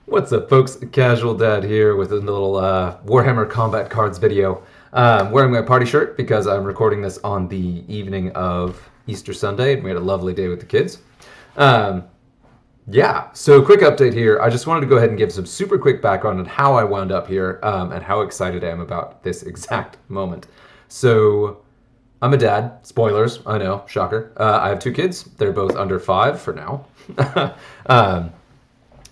What's up, folks? Casual Dad here with a little Warhammer Combat Cards video. Wearing my party shirt because I'm recording this on the evening of Easter Sunday, and we had a lovely day with the kids. Um, yeah, so quick update here. I just wanted to go ahead and give some super quick background on how I wound up here and how excited I am about this exact moment. So, I'm a dad. Spoilers, I know, shocker. I have two kids. They're both under 5 for now. um,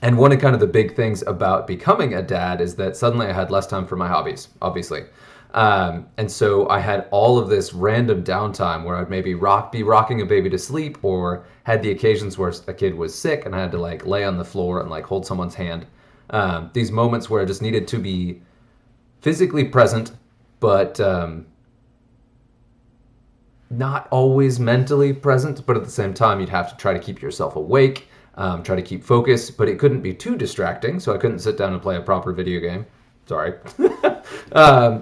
and one of kind of the big things about becoming a dad is that suddenly I had less time for my hobbies, obviously. And so I had all of this random downtime where I'd maybe be rocking a baby to sleep, or had the occasions where a kid was sick and I had to like lay on the floor and like hold someone's hand. These moments where I just needed to be physically present, but not always mentally present, but at the same time, you'd have to try to keep yourself awake, try to keep focus, but it couldn't be too distracting, so I couldn't sit down and play a proper video game. Sorry.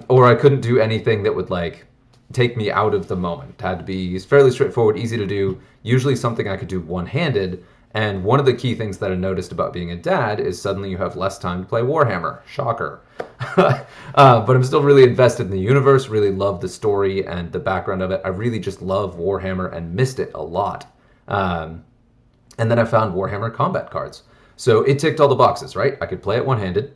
Or I couldn't do anything that would like take me out of the moment. It had to be fairly straightforward, easy to do, usually something I could do one-handed. And one of the key things that I noticed about being a dad is suddenly you have less time to play Warhammer. Shocker. But I'm still really invested in the universe, really love the story and the background of it. I really just love Warhammer and missed it a lot. And then I found Warhammer combat cards. So it ticked all the boxes, right? I could play it one-handed.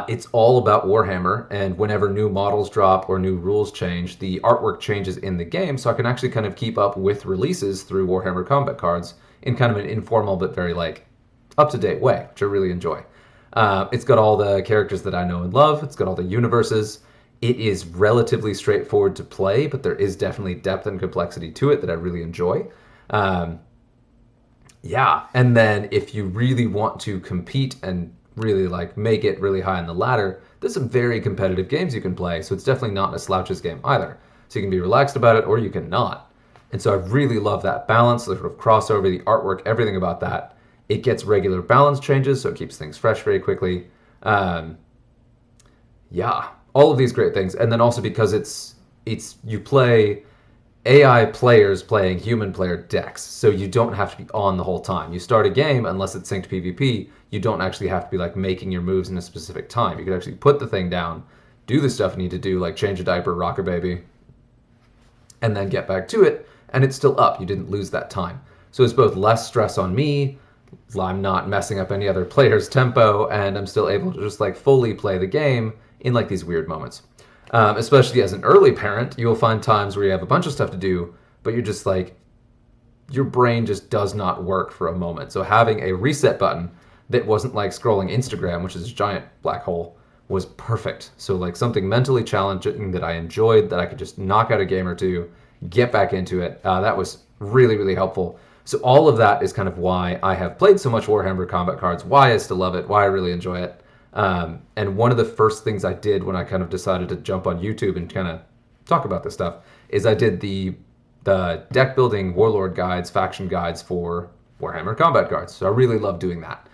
It's all about Warhammer, and whenever new models drop or new rules change, the artwork changes in the game, so I can actually kind of keep up with releases through Warhammer combat cards in kind of an informal but very like up-to-date way, which I really enjoy. It's got all the characters that I know and love. It's got all the universes. It is relatively straightforward to play, but there is definitely depth and complexity to it that I really enjoy. Yeah, and then if you really want to compete and really like make it really high on the ladder, there's some very competitive games you can play, so it's definitely not a slouches game either. So you can be relaxed about it or you can not. And so I really love that balance, the sort of crossover, the artwork, everything about that. It gets regular balance changes, so it keeps things fresh very quickly. Yeah, all of these great things. And then also because it's you play AI players playing human player decks, so you don't have to be on the whole time. You start a game, unless it's synced PvP, you don't actually have to be like making your moves in a specific time. You can actually put the thing down, do the stuff you need to do, like change a diaper, rock a baby, and then get back to it, and it's still up. You didn't lose that time. So it's both less stress on me, I'm not messing up any other player's tempo, and I'm still able to just like fully play the game in like these weird moments. Especially as an early parent, you will find times where you have a bunch of stuff to do, but you're just like, your brain just does not work for a moment. So having a reset button that wasn't like scrolling Instagram, which is a giant black hole, was perfect. So like something mentally challenging that I enjoyed, that I could just knock out a game or two, get back into it. That was really, really helpful. So all of that is kind of why I have played so much Warhammer Combat Cards, why I still love it, why I really enjoy it. And one of the first things I did when I kind of decided to jump on YouTube and kind of talk about this stuff is I did the deck building warlord guides, faction guides for Warhammer Combat Cards. So I really love doing that.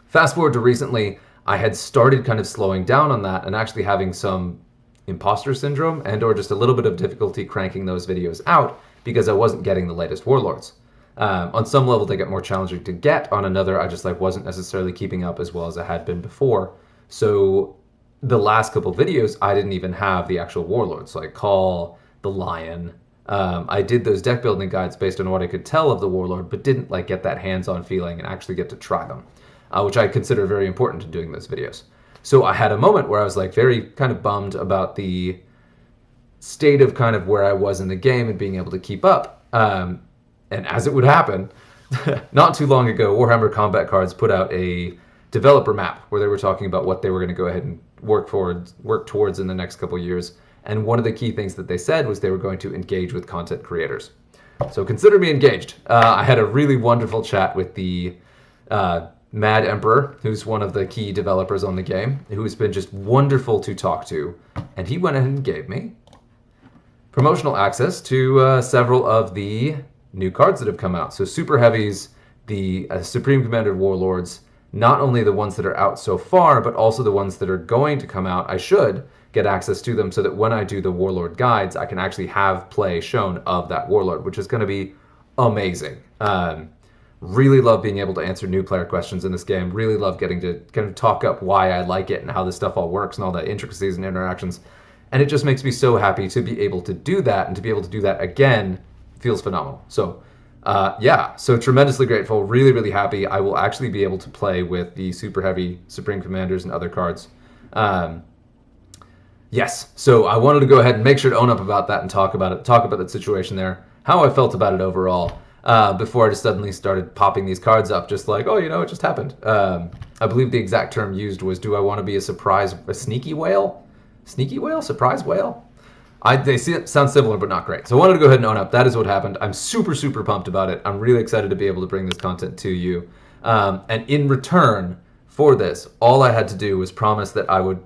Fast forward to recently, I had started kind of slowing down on that and actually having some imposter syndrome and or just a little bit of difficulty cranking those videos out because I wasn't getting the latest warlords. On some level, they get more challenging to get. On another, I just like wasn't necessarily keeping up as well as I had been before. So the last couple videos, I didn't even have the actual warlords. So I call the lion. I did those deck building guides based on what I could tell of the warlord, but didn't like get that hands-on feeling and actually get to try them, which I consider very important in doing those videos. So I had a moment where I was like very kind of bummed about the state of kind of where I was in the game and being able to keep up. And as it would happen, not too long ago, Warhammer Combat Cards put out a developer map where they were talking about what they were going to go ahead and work towards in the next couple of years. And one of the key things that they said was they were going to engage with content creators. So consider me engaged. I had a really wonderful chat with the Mad Emperor, who's one of the key developers on the game, who has been just wonderful to talk to. And he went ahead and gave me promotional access to several of the new cards that have come out. So Superheavies, the Supreme Commander Warlords, not only the ones that are out so far, but also the ones that are going to come out. I should get access to them so that when I do the Warlord guides, I can actually have play shown of that Warlord, which is going to be amazing. Really love being able to answer new player questions in this game. Really love getting to kind of talk up why I like it and how this stuff all works and all the intricacies and interactions. And it just makes me so happy to be able to do that, and to be able to do that again feels phenomenal. So, yeah, so tremendously grateful. Really, really happy. I will actually be able to play with the Super Heavy Supreme Commanders and other cards. Yes, so I wanted to go ahead and make sure to own up about that and talk about it, talk about that situation there, how I felt about it overall, before I just suddenly started popping these cards up, just like, oh, you know, it just happened. I believe the exact term used was, do I want to be a sneaky whale? Sneaky whale? Surprise whale? They sound similar, but not great. So I wanted to go ahead and own up. That is what happened. I'm super, super pumped about it. I'm really excited to be able to bring this content to you. And in return for this, all I had to do was promise that I would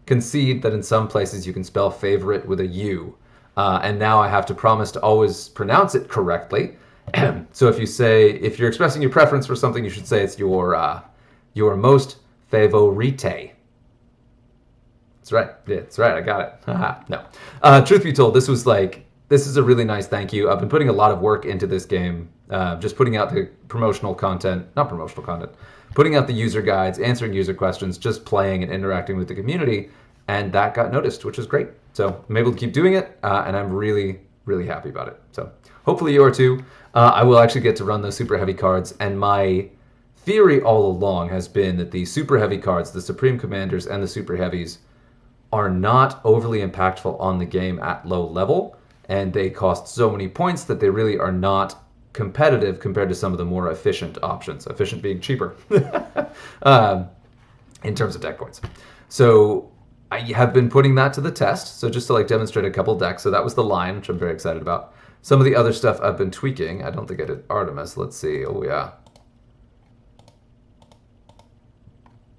concede that in some places you can spell favorite with a U. And now I have to promise to always pronounce it correctly. So if you're expressing your preference for something, you should say it's your most favorite. That's right. Yeah, that's right. I got it. No. Truth be told, this is a really nice thank you. I've been putting a lot of work into this game, just putting out the putting out the user guides, answering user questions, just playing and interacting with the community, and that got noticed, which is great. So I'm able to keep doing it, and I'm really, really happy about it. So hopefully you are too. I will actually get to run those super heavy cards, and my theory all along has been that the super heavy cards, the Supreme Commanders and the Super Heavies, are not overly impactful on the game at low level, and they cost so many points that they really are not competitive compared to some of the more efficient options, efficient being cheaper in terms of deck points. So I have been putting that to the test, so just to like demonstrate a couple decks. So that was the line, which I'm very excited about. Some of the other stuff I've been tweaking. I don't think I did Artemis. Let's see. Oh yeah.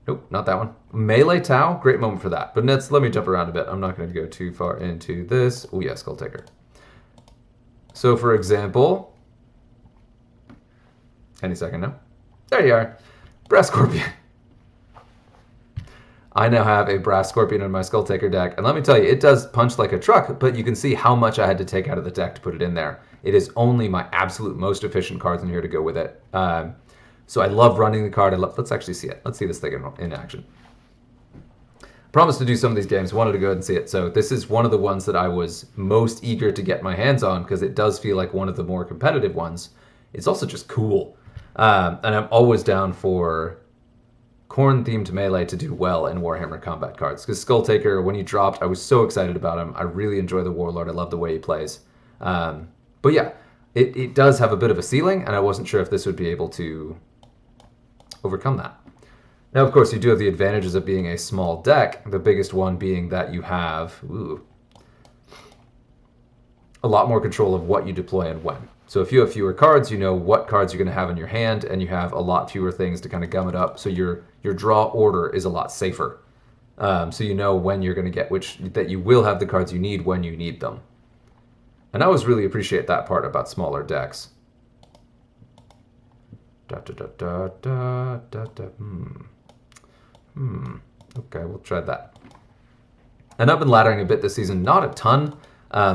Nope, not that one. Melee Tau, great moment for that. But let me jump around a bit. I'm not going to go too far into this. Oh yeah, Skull Taker. So for example, any second now. There you are. Brass Scorpion. I now have a Brass Scorpion in my Skull Taker deck. And let me tell you, it does punch like a truck, but you can see how much I had to take out of the deck to put it in there. It is only my absolute most efficient cards in here to go with it. So I love running the card. Let's actually see it. Let's see this thing in action. Promised to do some of these games. Wanted to go ahead and see it. So this is one of the ones that I was most eager to get my hands on because it does feel like one of the more competitive ones. It's also just cool. And I'm always down for Khorne-themed melee to do well in Warhammer combat cards. Because Skull Taker, when he dropped, I was so excited about him. I really enjoy the Warlord. I love the way he plays. But yeah, it does have a bit of a ceiling, and I wasn't sure if this would be able to overcome that. Now, of course, you do have the advantages of being a small deck, the biggest one being that you have a lot more control of what you deploy and when. So if you have fewer cards, you know what cards you're going to have in your hand, and you have a lot fewer things to kind of gum it up, so your draw order is a lot safer. So you know when you're going to get that you will have the cards you need when you need them. And I always really appreciate that part about smaller decks. Okay, we'll try that. And I've been laddering a bit this season, not a ton.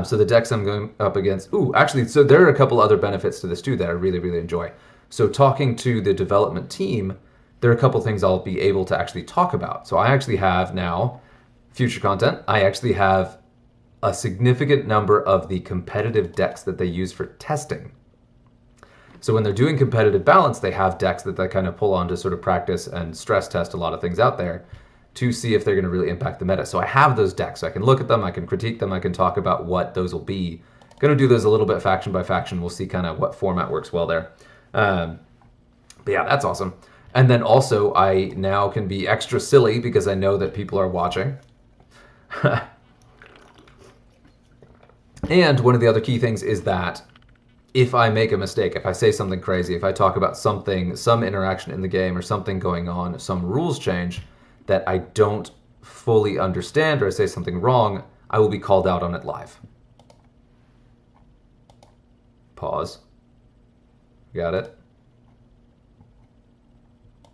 So the decks I'm going up against... actually, so there are a couple other benefits to this too that I really, really enjoy. So talking to the development team, there are a couple things I'll be able to actually talk about. So I actually have now future content. I actually have a significant number of the competitive decks that they use for testing. So when they're doing competitive balance, they have decks that they kind of pull on to sort of practice and stress test a lot of things out there to see if they're going to really impact the meta. So I have those decks. So I can look at them, I can critique them, I can talk about what those will be. Going to do those a little bit faction by faction. We'll see kind of what format works well there. But yeah, that's awesome. And then also I now can be extra silly because I know that people are watching. And one of the other key things is that if I make a mistake, if I say something crazy, if I talk about something, some interaction in the game or something going on, some rules change that I don't fully understand, or I say something wrong, I will be called out on it live. Pause. Got it?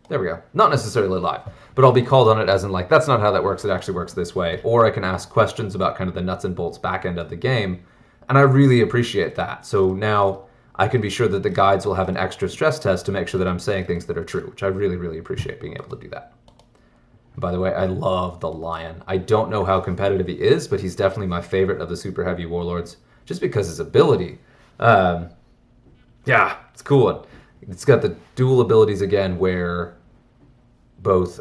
There we go. Not necessarily live, but I'll be called on it as in like, that's not how that works, it actually works this way. Or I can ask questions about kind of the nuts and bolts back end of the game. And I really appreciate that. So now I can be sure that the guides will have an extra stress test to make sure that I'm saying things that are true, which I really, really appreciate being able to do that. By the way, I love the Lion. I don't know how competitive he is, but he's definitely my favorite of the super heavy warlords, just because his ability. Yeah, it's cool. It's got the dual abilities again, where both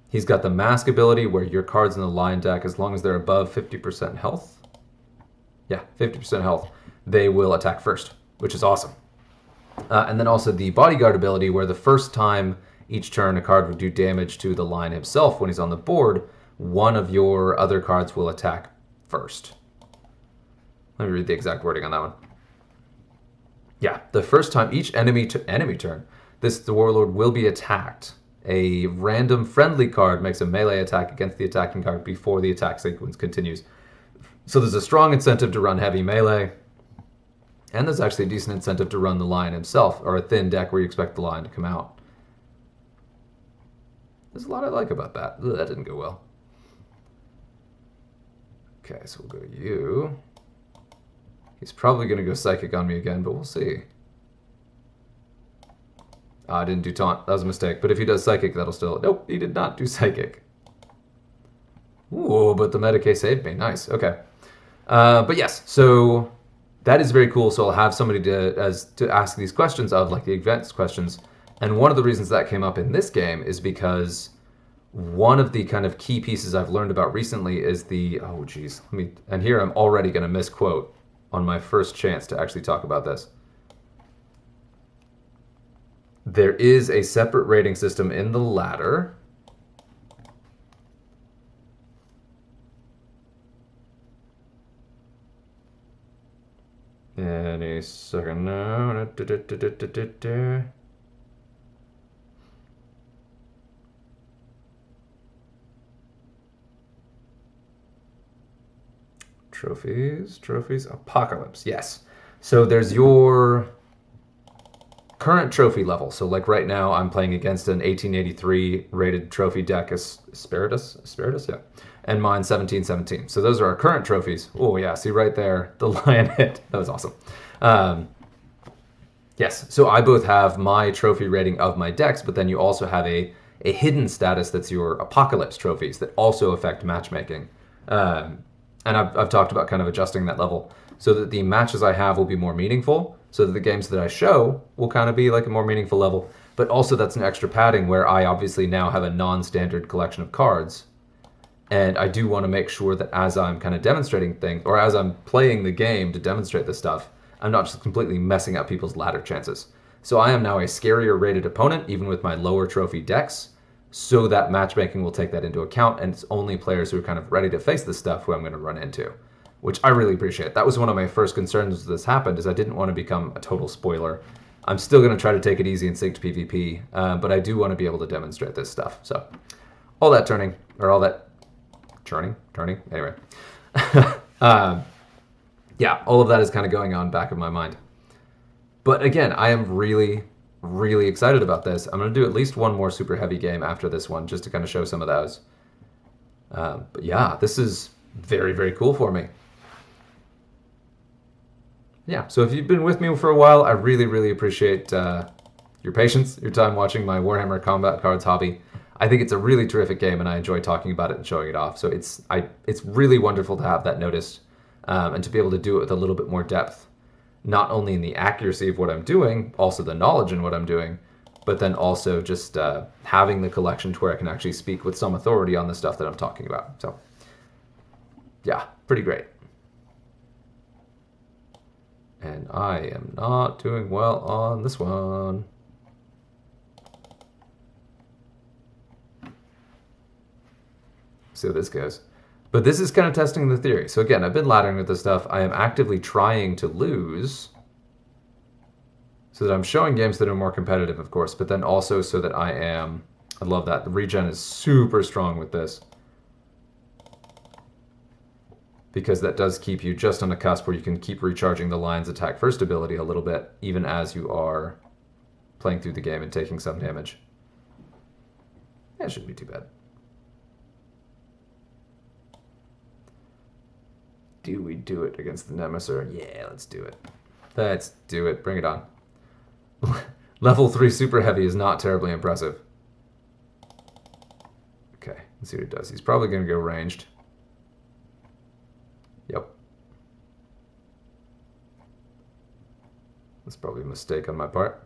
he's got the mask ability, where your cards in the Lion deck, as long as they're above 50% health, yeah, 50% health, they will attack first, which is awesome. And then also the bodyguard ability, where the first time each turn a card would do damage to the Lion himself when he's on the board, one of your other cards will attack first. Let me read the exact wording on that one. Yeah, the first time each enemy turn, the warlord will be attacked. A random friendly card makes a melee attack against the attacking card before the attack sequence continues. So there's a strong incentive to run heavy melee, and there's actually a decent incentive to run the Lion himself, or a thin deck where you expect the Lion to come out. There's a lot I like about that. Ugh, that didn't go well. Okay, so we'll go to you. He's probably going to go Psychic on me again, but we'll see. I didn't do Taunt. That was a mistake. But if he does Psychic, that'll still... Nope, he did not do Psychic. Ooh, but the Medicae saved me. Nice. Okay. But yes, so that is very cool. So I'll have somebody to ask these questions of, like, the advanced questions. And one of the reasons that came up in this game is because one of the kind of key pieces I've learned about recently is the... Oh, geez. And here I'm already going to misquote on my first chance to actually talk about this. There is a separate rating system in the ladder. Any second now. Trophies, Apocalypse, yes. So there's your current trophy level. So like right now I'm playing against an 1883 rated trophy deck, Asperitas, yeah. And mine 1717. So those are our current trophies. Oh yeah, see right there, the Lion hit. That was awesome. Yes, so I both have my trophy rating of my decks, but then you also have a hidden status that's your Apocalypse trophies that also affect matchmaking. And I've talked about kind of adjusting that level so that the matches I have will be more meaningful, so that the games that I show will kind of be like a more meaningful level. But also that's an extra padding where I obviously now have a non-standard collection of cards. And I do want to make sure that as I'm kind of demonstrating things, or as I'm playing the game to demonstrate this stuff, I'm not just completely messing up people's ladder chances. So I am now a scarier rated opponent, even with my lower trophy decks, so that matchmaking will take that into account, and it's only players who are kind of ready to face this stuff who I'm going to run into, which I really appreciate. That was one of my first concerns as this happened, is I didn't want to become a total spoiler. I'm still going to try to take it easy and sync to PvP, but I do want to be able to demonstrate this stuff. So all that turning, anyway. Yeah, all of that is kind of going on back of my mind. But again, I am really, really excited about this. I'm going to do at least one more super heavy game after this one, just to kind of show some of those. But yeah, this is very, very cool for me. Yeah, so if you've been with me for a while, I really, really appreciate your patience, your time watching my Warhammer Combat Cards hobby. I think it's a really terrific game, and I enjoy talking about it and showing it off. So it's really wonderful to have that noticed, and to be able to do it with a little bit more depth, not only in the accuracy of what I'm doing, also the knowledge in what I'm doing, but then also just having the collection to where I can actually speak with some authority on the stuff that I'm talking about. So yeah, pretty great. And I am not doing well on this one. See how this goes. But this is kind of testing the theory. So again, I've been laddering with this stuff. I am actively trying to lose so that I'm showing games that are more competitive, of course, but then also so that I love that. The regen is super strong with this, because that does keep you just on a cusp where you can keep recharging the Lion's attack first ability a little bit, even as you are playing through the game and taking some damage. Yeah, it shouldn't be too bad. Do we do it against the Nemesis? Yeah, let's do it. Let's do it. Bring it on. Level 3 Super Heavy is not terribly impressive. Okay, let's see what he does. He's probably going to go ranged. Yep. That's probably a mistake on my part.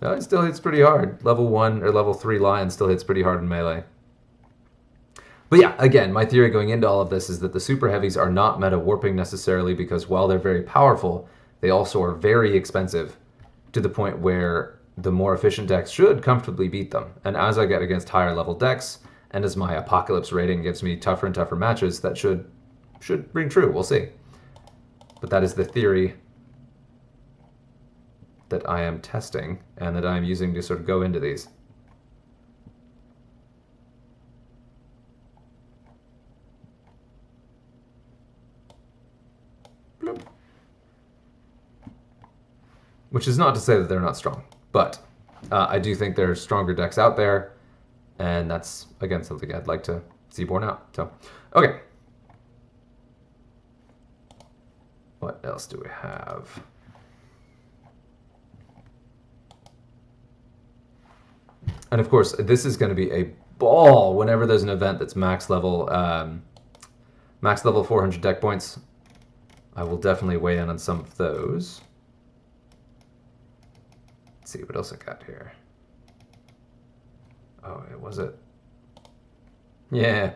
No, it still hits pretty hard. Level 1 or level 3 Lion still hits pretty hard in melee. But yeah, again, my theory going into all of this is that the Super Heavies are not meta warping necessarily because while they're very powerful, they also are very expensive to the point where the more efficient decks should comfortably beat them. And as I get against higher level decks, and as my Apocalypse rating gives me tougher and tougher matches, that should ring true. We'll see. But that is the theory that I am testing and that I am using to sort of go into these. Bloop. Which is not to say that they're not strong, but I do think there are stronger decks out there, and that's, again, something I'd like to see borne out. So, okay. What else do we have? And of course, this is going to be a ball whenever there's an event that's max level 400 deck points. I will definitely weigh in on some of those. Let's see what else I got here. Oh, was it? Yeah.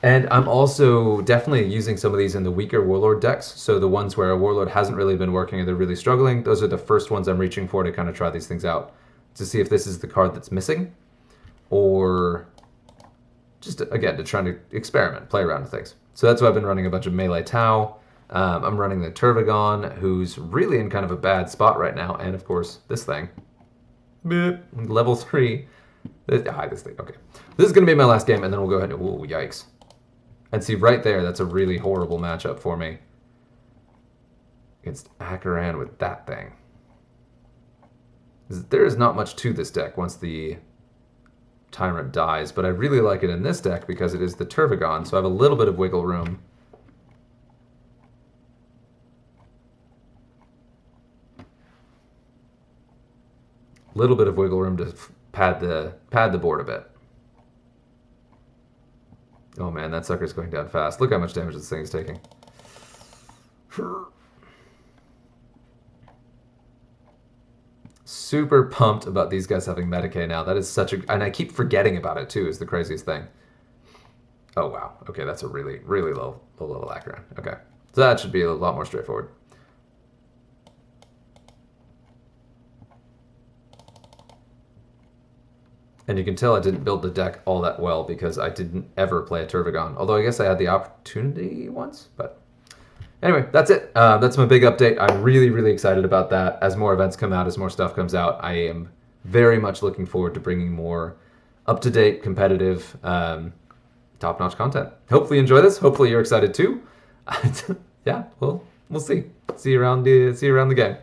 And I'm also definitely using some of these in the weaker Warlord decks. So the ones where a Warlord hasn't really been working or they're really struggling, those are the first ones I'm reaching for to kind of try these things out. To see if this is the card that's missing. Or just, again, to try to experiment, play around with things. So that's why I've been running a bunch of Melee Tau. I'm running the Turvagon, who's really in kind of a bad spot right now. And of course, this thing. Beep. Level 3. This thing, okay. This is going to be my last game, and then we'll go ahead and, ooh, yikes. And see, right there, that's a really horrible matchup for me against Akaran with that thing. There is not much to this deck once the Tyrant dies, but I really like it in this deck because it is the Turvagon, so I have a little bit of wiggle room. Little bit of wiggle room to pad the board a bit. Oh man, that sucker's going down fast. Look how much damage this thing is taking. Super pumped about these guys having Medicaid now. That is such a... And I keep forgetting about it too, is the craziest thing. Oh wow. Okay, that's a really, really low level Akaran. Okay. So that should be a lot more straightforward. And you can tell I didn't build the deck all that well because I didn't ever play a Turvagon. Although I guess I had the opportunity once, but... Anyway, that's it. That's my big update. I'm really, really excited about that. As more events come out, as more stuff comes out, I am very much looking forward to bringing more up-to-date, competitive, top-notch content. Hopefully you enjoy this. Hopefully you're excited too. Yeah, well, we'll see. See you around the game.